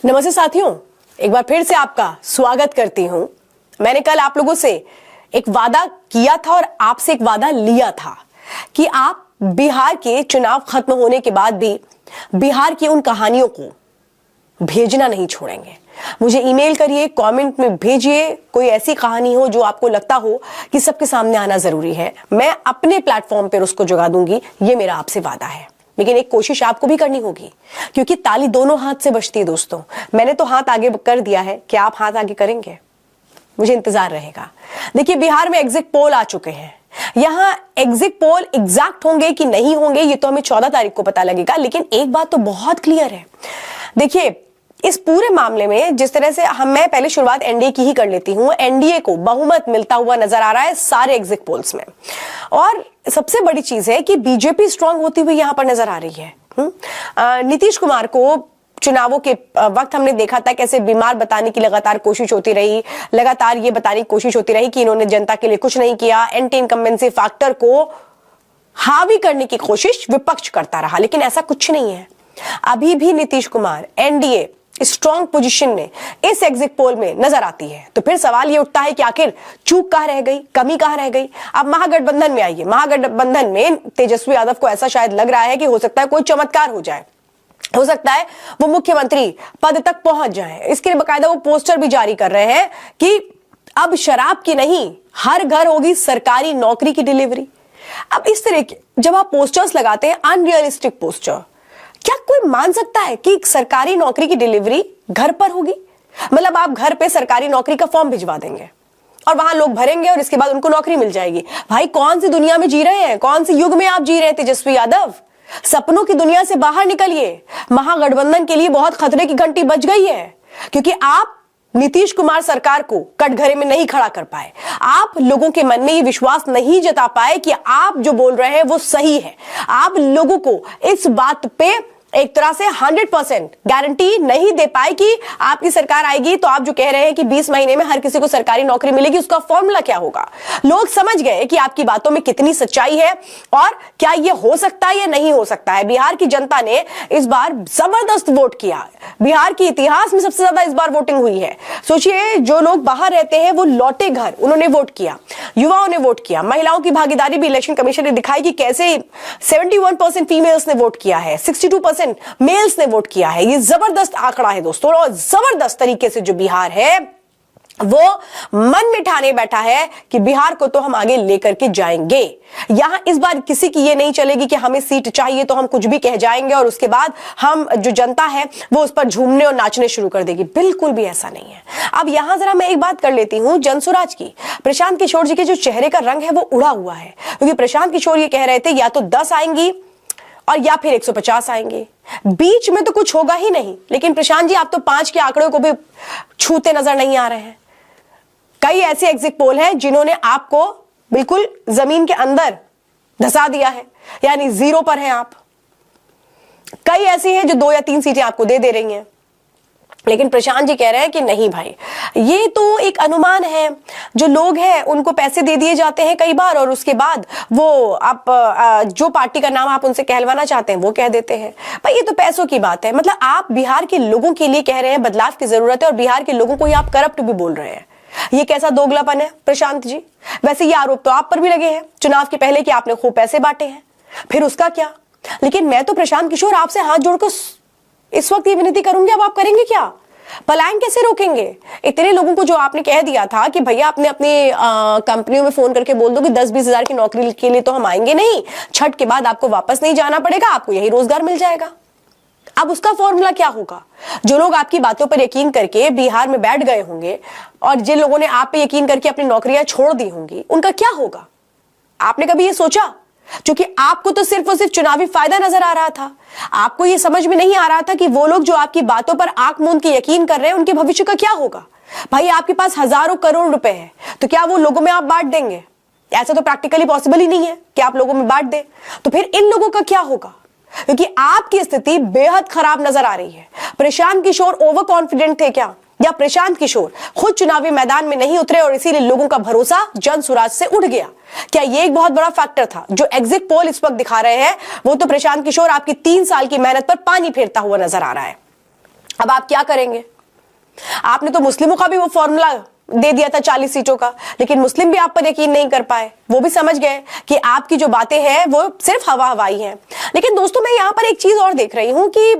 नमस्ते साथियों, एक बार फिर से आपका स्वागत करती हूं। मैंने कल आप लोगों से एक वादा किया था और आपसे एक वादा लिया था कि आप बिहार के चुनाव खत्म होने के बाद भी बिहार की उन कहानियों को भेजना नहीं छोड़ेंगे। मुझे ईमेल करिए, कमेंट में भेजिए, कोई ऐसी कहानी हो जो आपको लगता हो कि सबके सामने आना जरूरी है। मैं अपने प्लेटफॉर्म पर उसको जगा दूंगी, ये मेरा आपसे वादा है। लेकिन एक कोशिश आपको भी करनी होगी, क्योंकि ताली दोनों हाथ से बजती है दोस्तों। मैंने तो हाथ आगे कर दिया है, क्या आप हाथ आगे करेंगे? मुझे इंतजार रहेगा। देखिए, बिहार में एग्जिट पोल आ चुके हैं। यहां एग्जिट पोल एग्जैक्ट होंगे कि नहीं होंगे ये तो हमें 14 तारीख को पता लगेगा। लेकिन एक बात तो बहुत क्लियर है। देखिए, इस पूरे मामले में जिस तरह से मैं पहले शुरुआत एनडीए की ही कर लेती हूं। एनडीए को बहुमत मिलता हुआ नजर आ रहा है सारे एग्जिट पोल्स में, और सबसे बड़ी चीज है कि बीजेपी स्ट्रांग होती हुई यहां पर नजर आ रही है। नीतीश कुमार को चुनावों के वक्त हमने देखा था कैसे बीमार बताने की लगातार कोशिश होती रही, लगातार ये बताने की कोशिश होती रही कि इन्होंने जनता के लिए कुछ नहीं किया। एंटी इनकम्बेंसी फैक्टर को हावी करने की कोशिश विपक्ष करता रहा, लेकिन ऐसा कुछ नहीं है। अभी भी Nitish Kumar, NDA strong position में इस एग्जिट पोल में नजर आती है। तो फिर सवाल ये उठता है कि आखिर चूक कहां रह गई, कमी कहां रह गई? अब महागठबंधन में आइए। महागठबंधन में तेजस्वी यादव को ऐसा शायद लग रहा है कि हो सकता है कोई चमत्कार हो जाए, हो सकता है वो मुख्यमंत्री पद तक पहुंच जाए। इसके लिए बकायदा वो पोस्टर भी जारी कर रहे हैं कि अब शराब की नहीं, हर घर होगी सरकारी नौकरी की डिलीवरी। अब इस तरह के जब आप पोस्टर्स लगाते हैं, अनरियलिस्टिक पोस्टर, क्या कोई मान सकता है कि सरकारी नौकरी की डिलीवरी घर पर होगी? मतलब आप घर पे सरकारी नौकरी का फॉर्म भिजवा देंगे और वहां लोग भरेंगे और इसके बाद उनको नौकरी मिल जाएगी। भाई, कौन सी दुनिया में जी रहे हैं? कौन सी युग में आप जी रहे हैं तेजस्वी यादव? सपनों की दुनिया से बाहर निकलिए। महागठबंधन के लिए बहुत खतरे की घंटी बज गई है, क्योंकि आप नीतीश कुमार सरकार को कटघरे में नहीं खड़ा कर पाए। आप लोगों के मन में ये विश्वास नहीं जता पाए कि आप जो बोल रहे हैं वो सही है। आप लोगों को इस बात पे एक तरह से 100% गारंटी नहीं दे पाए कि आपकी सरकार आएगी तो आप जो कह रहे हैं कि 20 महीने में हर किसी को सरकारी नौकरी मिलेगी, उसका फॉर्मूला क्या होगा। लोग समझ गए कि आपकी बातों में कितनी सच्चाई है और क्या ये हो सकता है या नहीं हो सकता है। बिहार की जनता ने इस बार जबरदस्त वोट किया। बिहार के इतिहास में सबसे ज्यादा इस बार वोटिंग हुई है। सोचिए, जो लोग बाहर रहते हैं वो लौटे घर, उन्होंने वोट किया, युवाओं ने वोट किया, महिलाओं की भागीदारी भी इलेक्शन कमीशन ने दिखाई कि कैसे 71% फीमेल्स ने वोट किया है, 62% मेल्स ने वोट किया है। ये जबरदस्त आंकड़ा है दोस्तों, और जबरदस्त तरीके से जो बिहार है वो मन में ठाने बैठा है कि बिहार को तो हम आगे लेकर के जाएंगे। यहां इस बार किसी की ये नहीं चलेगी कि हमें सीट चाहिए तो हम कुछ भी कह जाएंगे और उसके बाद हम जो जनता है वो उस पर झूमने और नाचने शुरू कर देगी। बिल्कुल भी ऐसा नहीं है। अब यहां जरा मैं एक बात कर लेती हूं जनसुराज की। प्रशांत किशोर जी के जो चेहरे का रंग है वो उड़ा हुआ है, क्योंकि प्रशांत किशोर ये कह रहे थे या तो 10 आएंगी और या फिर 150 आएंगे, बीच में तो कुछ होगा ही नहीं। लेकिन प्रशांत जी, आप तो 5 के आंकड़े को भी छूते नजर नहीं आ रहे हैं। कई ऐसे एग्जिट पोल हैं जिन्होंने आपको बिल्कुल जमीन के अंदर धसा दिया है, यानी 0 पर हैं आप। कई ऐसी हैं जो 2 या 3 सीटें आपको दे रही हैं। लेकिन प्रशांत जी कह रहे हैं कि नहीं भाई, ये तो एक अनुमान है। जो लोग हैं उनको पैसे दे दिए जाते हैं कई बार, और उसके बाद वो आप जो पार्टी का नाम आप उनसे कहलवाना चाहते हैं वो कह देते हैं। भाई, ये तो पैसों की बात है। मतलब आप बिहार के लोगों के लिए कह रहे हैं बदलाव की जरूरत है, और बिहार के लोगों को ही आप करप्ट भी बोल रहे हैं। ये कैसा दोगलापन है प्रशांत जी? वैसे ये आरोप तो आप पर भी लगे हैं चुनाव के पहले कि आपने खूब पैसे बांटे हैं, फिर उसका क्या? लेकिन मैं तो प्रशांत किशोर आपसे हाथ जोड़कर इस वक्त ये विनती करूंगी, अब आप करेंगे क्या? पलायन कैसे रोकेंगे? इतने लोगों को जो आपने कह दिया था कि भैया अपने अपने कंपनियों में फोन करके बोल दो कि 10-20 हजार की नौकरी के लिए तो हम आएंगे नहीं, छठ के बाद आपको वापस नहीं जाना पड़ेगा, आपको यही रोजगार मिल जाएगा। अब उसका फॉर्मूला क्या होगा? जो लोग आपकी बातों पर यकीन करके बिहार में बैठ गए होंगे और जिन लोगों ने आप पे यकीन करके अपनी नौकरियां छोड़ दी होंगी, उनका क्या होगा? आपने कभी ये सोचा? क्योंकि आपको तो सिर्फ और सिर्फ चुनावी फायदा नजर आ रहा था। आपको ये समझ में नहीं आ रहा था कि वो लोग जो आपकी बातों पर आंख मूंद के यकीन कर रहे हैं उनके भविष्य का क्या होगा। भाई, आपके पास हजारों करोड़ रुपए है, तो क्या वो लोगों में आप बांट देंगे? ऐसा तो प्रैक्टिकली पॉसिबल ही नहीं है कि आप लोगों में बांट दें। तो फिर इन लोगों का क्या होगा? क्योंकि आपकी स्थिति बेहद खराब नजर आ रही है। प्रशांत किशोर ओवर कॉन्फिडेंट थे क्या, या प्रशांत किशोर खुद चुनावी मैदान में नहीं उतरे और इसीलिए लोगों का भरोसा जनसुराज से उड़ गया? क्या ये एक बहुत बड़ा फैक्टर था? जो एग्जिट पोल इस वक्त दिखा रहे हैं वो तो प्रशांत किशोर आपकी 3 साल की मेहनत पर पानी फेरता हुआ नजर आ रहा है। अब आप क्या करेंगे? आपने तो मुस्लिमों का भी वो फॉर्मूला दे दिया था 40 सीटों का, लेकिन मुस्लिम भी आप पर यकीन नहीं कर पाए। वो भी समझ गए कि आपकी जो बातें हैं वो सिर्फ हवा हवाई हैं। लेकिन दोस्तों, मैं यहां पर एक चीज और देख रही हूं कि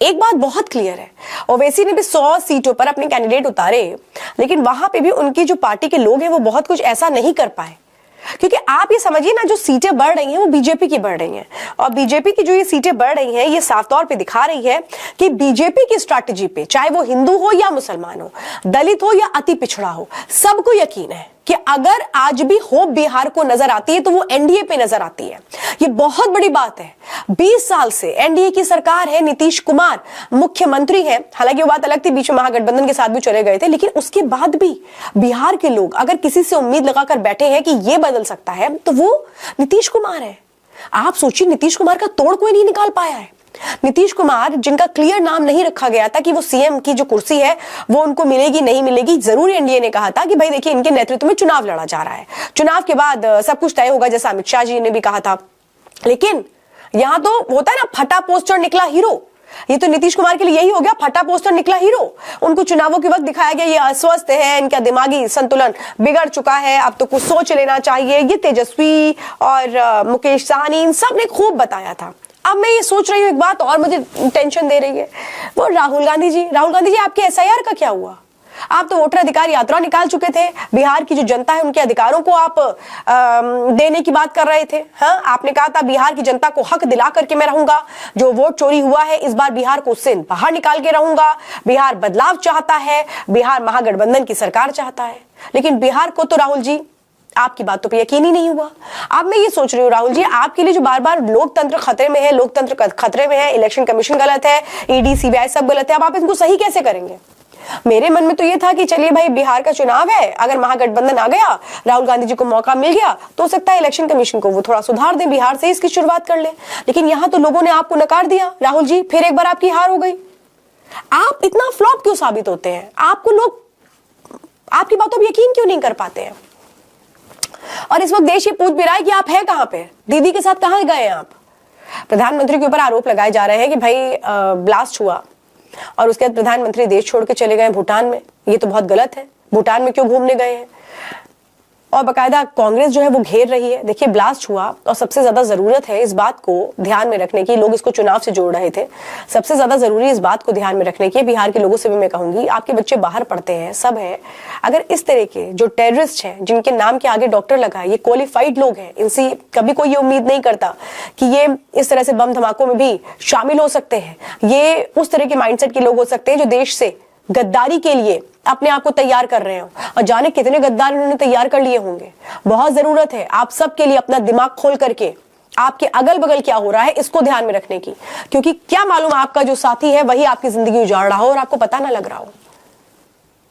एक बात बहुत क्लियर है, ओवैसी ने भी 100 सीटों पर अपने कैंडिडेट उतारे, लेकिन वहां पे भी उनकी जो पार्टी के लोग हैं वो बहुत कुछ ऐसा नहीं कर पाए। क्योंकि आप ये समझिए ना, जो सीटें बढ़ रही हैं वो बीजेपी की बढ़ रही हैं, और बीजेपी की जो ये सीटें बढ़ रही हैं ये साफ तौर पे दिखा रही है कि बीजेपी की स्ट्रैटेजी पे, चाहे वो हिंदू हो या मुसलमान हो, दलित हो या अति पिछड़ा हो, सबको यकीन है कि अगर आज भी होप बिहार को नजर आती है तो वो एनडीए पे नजर आती है। ये बहुत बड़ी बात है। 20 साल से एनडीए की सरकार है, नीतीश कुमार मुख्यमंत्री हैं। हालांकि वो बात अलग थी, बीच में महागठबंधन के साथ भी चले गए थे, लेकिन उसके बाद भी बिहार के लोग अगर किसी से उम्मीद लगाकर बैठे हैं कि ये बदल सकता है तो वो नीतीश कुमार है। आप सोचिए, नीतीश कुमार का तोड़ कोई नहीं निकाल पाया है। नीतीश कुमार, जिनका क्लियर नाम नहीं रखा गया था कि वो सीएम की जो कुर्सी है वो उनको मिलेगी नहीं मिलेगी, जरूर एनडीए ने कहा था कि भाई देखिए, इनके नेतृत्व में चुनाव लड़ा जा रहा है, चुनाव के बाद सब कुछ तय होगा, जैसा अमित शाह जी ने भी कहा था। लेकिन यहां तो होता है ना, फटा पोस्टर निकला हीरो। ये तो नीतीश कुमार के लिए यही हो गया, फटा पोस्टर निकला हीरो। उनको चुनावों के वक्त दिखाया गया ये अस्वस्थ है, इनका दिमागी संतुलन बिगड़ चुका है, अब तो कुछ सोच लेना चाहिए। ये तेजस्वी और मुकेश सहनी, इन सब ने खूब बताया था। अब मैं ये सोच रही हूँ, एक बात और मुझे टेंशन दे रही है, वो राहुल गांधी जी। राहुल गांधी जी, आपके एसआईआर का क्या हुआ? आप तो वोटर अधिकार यात्रा निकाल चुके थे, बिहार की जो जनता है उनके अधिकारों को आप देने की बात कर रहे थे। हाँ, आपने कहा था बिहार की जनता को हक दिला करके मैं रहूंगा, जो वोट चोरी हुआ है इस बार बिहार को उससे बाहर निकाल के रहूंगा। बिहार बदलाव चाहता है, बिहार महागठबंधन की सरकार चाहता है। लेकिन बिहार को तो राहुल जी, आपकी बातों पे यकीन ही नहीं हुआ। अब मैं ये सोच रही हूँ राहुल जी, आपके लिए जो बार बार लोकतंत्र खतरे में है, लोकतंत्र खतरे में है, इलेक्शन कमीशन गलत है, ईडी सीबीआई सब गलत है, अब आप इनको सही कैसे करेंगे? मेरे मन में तो ये था कि चलिए भाई, बिहार का चुनाव है, अगर महागठबंधन आ गया, राहुल गांधी जी को मौका मिल गया तो हो सकता है इलेक्शन कमीशन को वो थोड़ा सुधार दें, बिहार से इसकी शुरुआत कर ले। लेकिन यहां तो लोगों ने आपको नकार दिया राहुल जी, फिर एक बार आपकी हार हो गई। आप इतना फ्लॉप क्यों साबित होते हैं? आपको लोग आपकी बातों पर यकीन क्यों नहीं कर पाते हैं? और इस वक्त देश ये पूछ भी रहा है कि आप हैं कहां पे, दीदी के साथ कहां गए हैं आप? प्रधानमंत्री के ऊपर आरोप लगाए जा रहे हैं कि भाई ब्लास्ट हुआ और उसके बाद प्रधानमंत्री देश छोड़ के चले गए भूटान में। ये तो बहुत गलत है। भूटान में क्यों घूमने गए हैं? और बाकायदा कांग्रेस जो है वो घेर रही है। देखिए, ब्लास्ट हुआ और सबसे ज्यादा जरूरत है इस बात को ध्यान में रखने की, लोग इसको चुनाव से जोड़ रहे थे, सबसे ज्यादा जरूरी इस बात को ध्यान में रखने की। बिहार के लोगों से भी मैं कहूंगी, आपके बच्चे बाहर पढ़ते हैं, सब है, अगर इस तरह के जो टेररिस्ट हैं, जिनके नाम के आगे डॉक्टर लगा है, ये क्वालिफाइड लोग हैं, इनसे कभी कोई ये उम्मीद नहीं करता कि ये इस तरह से बम धमाकों में भी शामिल हो सकते हैं। ये उस तरह के माइंडसेट के लोग हो सकते हैं जो देश से गद्दारी के लिए अपने आप को तैयार कर रहे हो, और जाने कितने गद्दार उन्होंने तैयार कर लिए होंगे। बहुत जरूरत है आप सबके लिए अपना दिमाग खोल करके आपके अगल बगल क्या हो रहा है इसको ध्यान में रखने की, क्योंकि क्या मालूम आपका जो साथी है वही आपकी जिंदगी उजाड़ रहा हो और आपको पता ना लग रहा हो।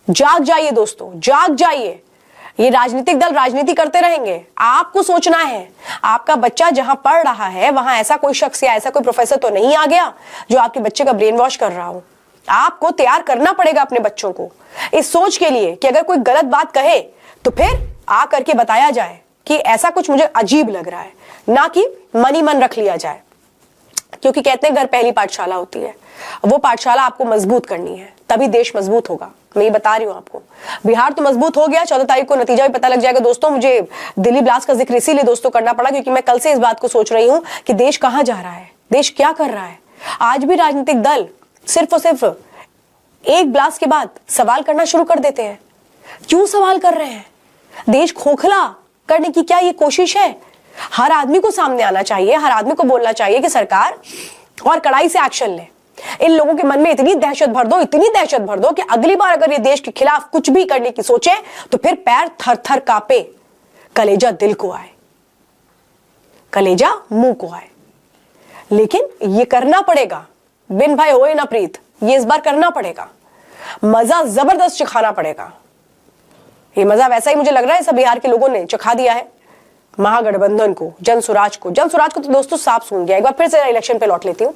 जाग जाइए दोस्तों, जाग जाइए। ये राजनीतिक दल राजनीति करते रहेंगे, आपको सोचना है आपका बच्चा जहां पढ़ रहा है वहां ऐसा कोई शख्स या ऐसा कोई प्रोफेसर तो नहीं आ गया जो आपके बच्चे का ब्रेन वॉश कर रहा हो। आपको तैयार करना पड़ेगा अपने बच्चों को इस सोच के लिए कि अगर कोई गलत बात कहे तो फिर आ करके बताया जाए कि ऐसा कुछ मुझे अजीब लग रहा है, ना कि मन ही मन रख लिया जाए। क्योंकि कहते हैं घर पहली पाठशाला होती है, वो पाठशाला आपको मजबूत करनी है, तभी देश मजबूत होगा। मैं ये बता रही हूं आपको। बिहार तो मजबूत हो गया, 14 तारीख को नतीजा भी पता लग जाएगा। दोस्तों, मुझे दिल्ली ब्लास्ट का जिक्र इसीलिए दोस्तों करना पड़ा क्योंकि मैं कल से इस बात को सोच रही हूं कि देश कहां जा रहा है, देश क्या कर रहा है। आज भी राजनीतिक दल सिर्फ और सिर्फ एक ब्लास्ट के बाद सवाल करना शुरू कर देते हैं। क्यों सवाल कर रहे हैं? देश खोखला करने की क्या ये कोशिश है? हर आदमी को सामने आना चाहिए, हर आदमी को बोलना चाहिए कि सरकार और कड़ाई से एक्शन ले। इन लोगों के मन में इतनी दहशत भर दो, इतनी दहशत भर दो कि अगली बार अगर ये देश के खिलाफ कुछ भी करने की सोचे तो फिर पैर थर थर कांपे, कलेजा दिल को आए, कलेजा मुंह को आए। लेकिन ये करना पड़ेगा, बिन भाई होए ना प्रीत, ये इस बार करना पड़ेगा। मजा जबरदस्त चखाना पड़ेगा। ये मजा वैसा ही मुझे लग रहा है सब बिहार के लोगों ने चखा दिया है महागठबंधन को, जनसुराज को। जनसुराज को तो दोस्तों सांप सूंघ गया। एक बार फिर से इलेक्शन पे लौट लेती हूँ।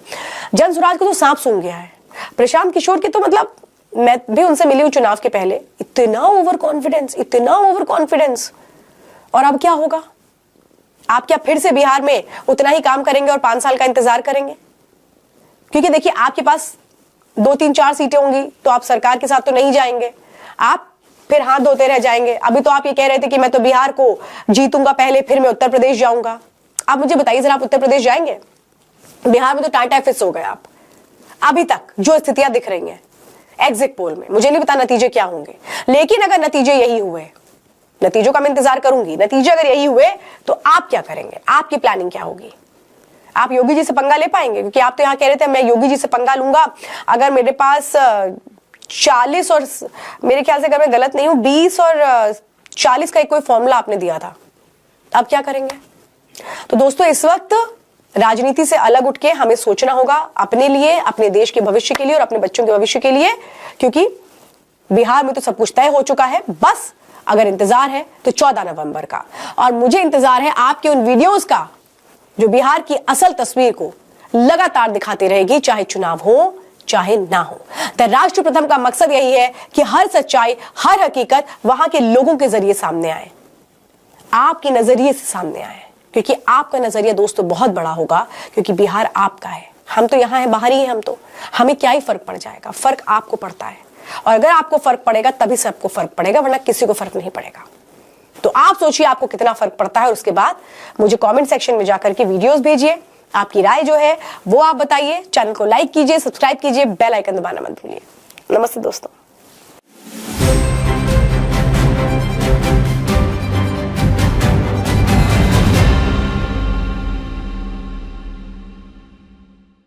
जनसुराज को तो सांप सूंघ गया है। प्रशांत किशोर के तो मतलब, मैं भी उनसे मिली हूं चुनाव के पहले, इतना ओवर कॉन्फिडेंस, इतना ओवर कॉन्फिडेंस। और अब क्या होगा? आप क्या फिर से बिहार में उतना ही काम करेंगे और 5 साल का इंतजार करेंगे? क्योंकि देखिए, आपके पास 2 3 4 सीटें होंगी तो आप सरकार के साथ तो नहीं जाएंगे, आप फिर हाथ धोते रह जाएंगे। अभी तो आप ये कह रहे थे कि मैं तो बिहार को जीतूंगा पहले, फिर मैं उत्तर प्रदेश जाऊंगा। आप मुझे बताइए जरा, आप उत्तर प्रदेश जाएंगे? बिहार में तो टाटा फिक्स हो गए आप। अभी तक जो स्थितियां दिख रही हैं एग्जिट पोल में, मुझे नहीं पता नतीजे क्या होंगे, लेकिन अगर नतीजे यही हुए, नतीजों का मैं इंतजार करूंगी, नतीजे अगर यही हुए तो आप क्या करेंगे? आपकी प्लानिंग क्या होगी? आप योगी जी से पंगा ले पाएंगे? क्योंकि आप तो यहां कह रहे थे मैं योगी जी से पंगा लूंगा अगर मेरे पास 40 और मेरे ख्याल से अगर मैं गलत नहीं हूं 20 और 40 का एक कोई फॉर्मूला आपने दिया था। अब क्या करेंगे? तो दोस्तों इस वक्त राजनीति से अलग उठ के हमें सोचना होगा अपने लिए, अपने देश के भविष्य के लिए और अपने बच्चों के भविष्य के लिए, क्योंकि बिहार में तो सब कुछ तय हो चुका है। बस अगर इंतजार है तो 14 नवंबर का, और मुझे इंतजार है आपके उन वीडियोस का जो बिहार की असल तस्वीर को लगातार दिखाती रहेगी, चाहे चुनाव हो चाहे ना हो। द राष्ट्र प्रथम का मकसद यही है कि हर सच्चाई, हर हकीकत वहां के लोगों के जरिए सामने आए, आपके नजरिए से सामने आए, क्योंकि आपका नजरिया दोस्तों बहुत बड़ा होगा, क्योंकि बिहार आपका है। हम तो यहां हैं, बाहर ही हैं हम तो, हमें क्या ही फर्क पड़ जाएगा? फर्क आपको पड़ता है, और अगर आपको फर्क पड़ेगा तभी सबको फर्क पड़ेगा, वरना किसी को फर्क नहीं पड़ेगा। तो आप सोचिए आपको कितना फर्क पड़ता है, और उसके बाद मुझे कमेंट सेक्शन में जाकर के वीडियोस भेजिए, आपकी राय जो है वो आप बताइए। चैनल को लाइक कीजिए, सब्सक्राइब कीजिए, बेल आइकन दबाना मत भूलिए। नमस्ते दोस्तों।